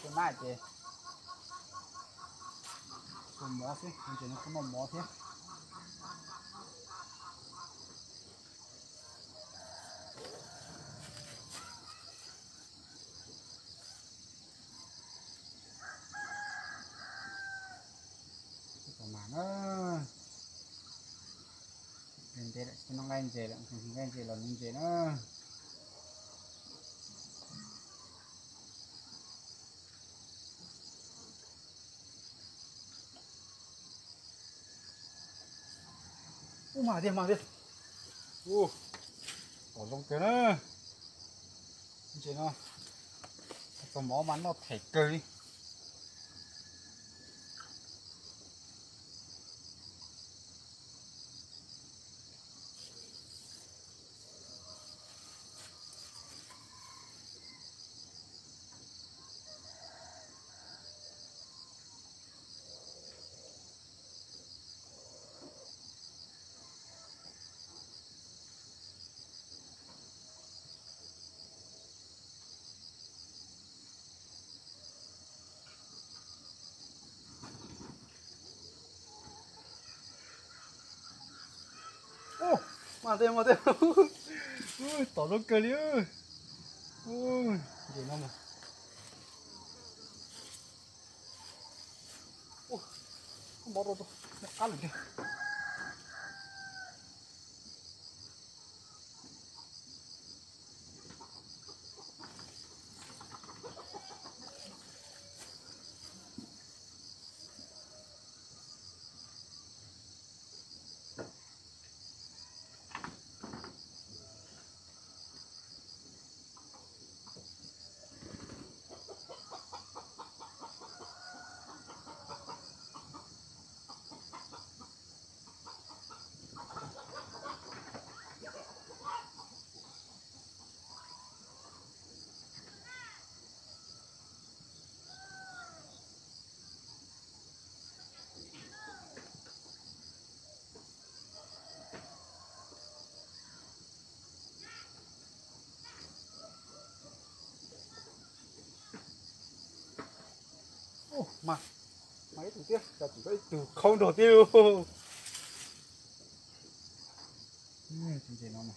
cái này thì số mỏ xí mình chỉ nó không mỏ thế còn mà nó mình thế lại nó ngay gì lại ngay gì là mình gì nó mà đi còn lông cái nữa chị nó còn mỏ bắn nó thể cười mà đây ui tỏ lông cười đi ui gì nó mà bỏ rồi nó cắn được kìa mà mấy thằng kia là chỉ có từ không đầu tiêu chương trình nó này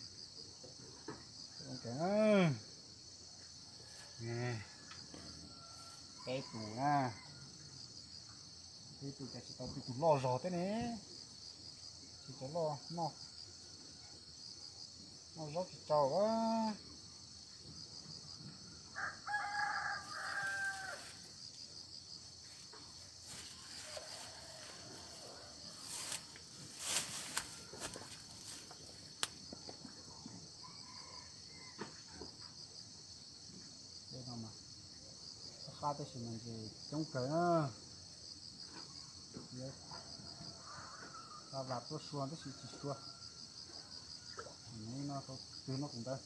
ok nè cái tủ à cái tủ cái tao cái tủ lo giò thế này chỉ cho lo nó rót chỉ trâu quá đây nào mà khá tới sự mình thì chống cỡ nữa ta vặt nó xuân tới sự chỉ xuân nó có từ nó cũng đây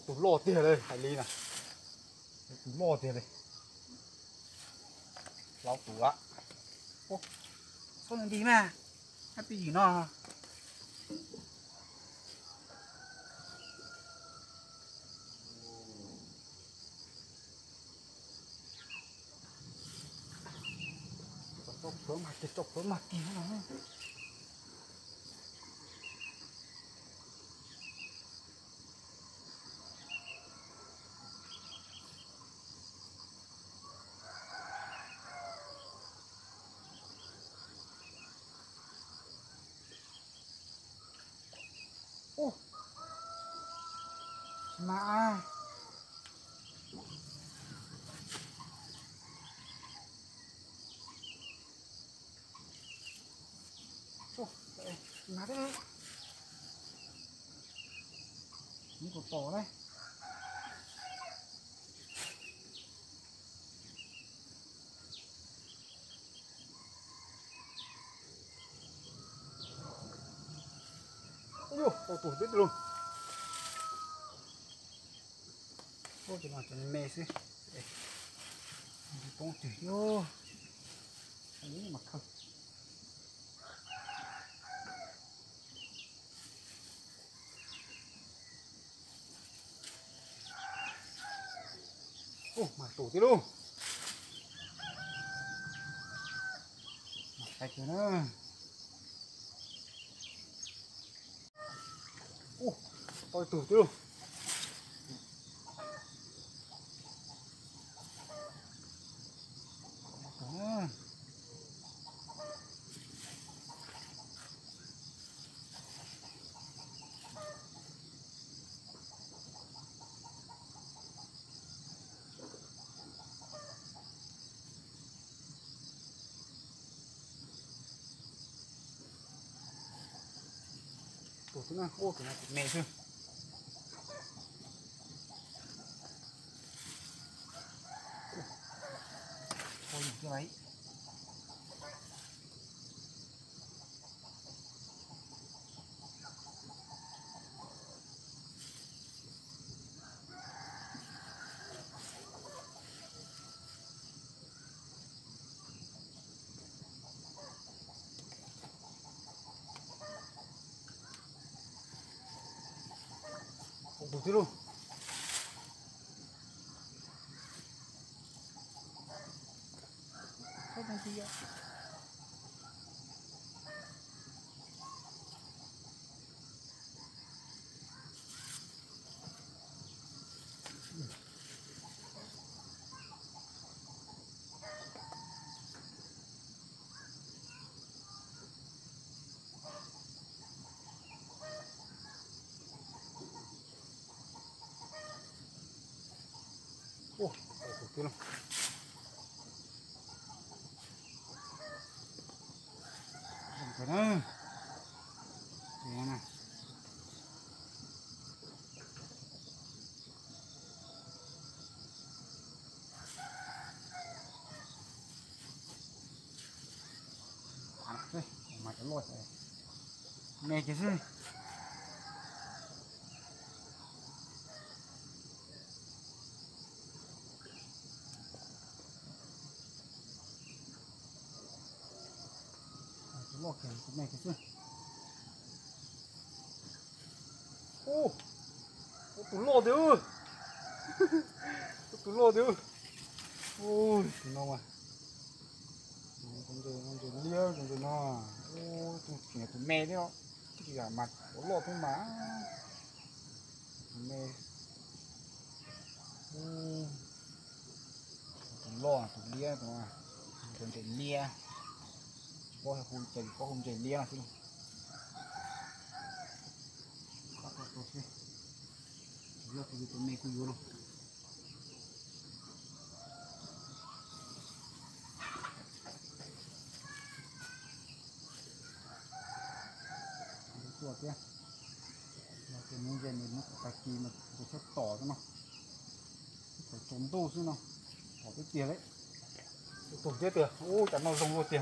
tủ lo tiền đây hải ly này tủ lo tiền đây lão tủ á sao lại đi mà happy gì nó chọc phớm mặt kìa nó mà mà đấy những cột tổ đây ôi dồi tủ biết luôn ôi trời ơi mẹ xí con chửi vô anh ấy mặt không mà tủ tí luôn sạch rồi nữa. Tôi tủ tí luôn. Đó. Tủ tí nữa. Cái này thịt mẹ chưa? Thôi những cái đấy. Tủ tí luôn. Hết đang chi ạ. Tủ tí luôn. Cái đó. Thế này. Đây, mà cái lột này. Mẹ cái gì? Cái lột cái này cái gì? Tủ lột đấy ơi. Tủ lột đấy ơi. Ôi, nó mà. Con lia, con nó. Ôi, tủ mẹ đấy không? Cái cả mặt, tủ lột thôi mà. Mẹ. Tủ lột, tủ lia thôi mà. Con lia. Có hôm chạy lia chứ. Có chứ. Tủ lột thì tủ mẹ cứ vô luôn. Chuột kia, cái miếng dây này nó phải kỳ mà phải cho tỏ cho nó, phải trốn tô chứ nó, bỏ cái tiền đấy, tổn chết tiền, chẳng nó rồng luôn tiền,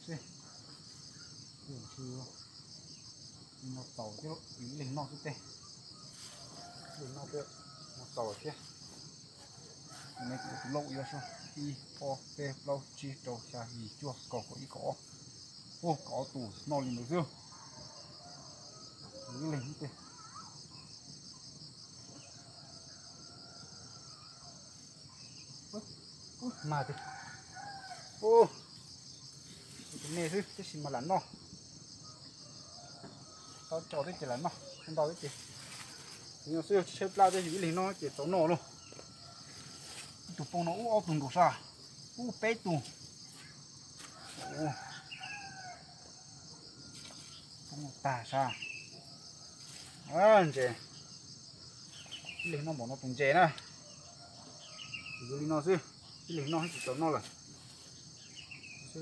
xem, tiền chưa, nó tàu chứ, ý lính nó chứ tê, lính nó kia, nó tàu ở kia, này cũng lâu yêu sao, i o p lâu chi đầu xa gì chua, có ý có tủ nó liền được chưa, ý lính tê. Mà thì cái này chứ cái gì mà lắn nó tao cho cái chỉ lắn nó không tao cái gì nhưng mà xếp lao cho gì liền nó chỉ tao nổ luôn tụ phong nó ô tùng đủ sao bé tùng phong tà sao chè liền nó bỏ nó tùng chè nè chỉ liền nó chứ liền nó chỉ tao nó là chứ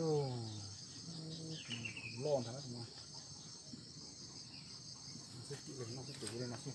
lon thật mà sẽ chỉ liền nó sẽ tự lên nó chứ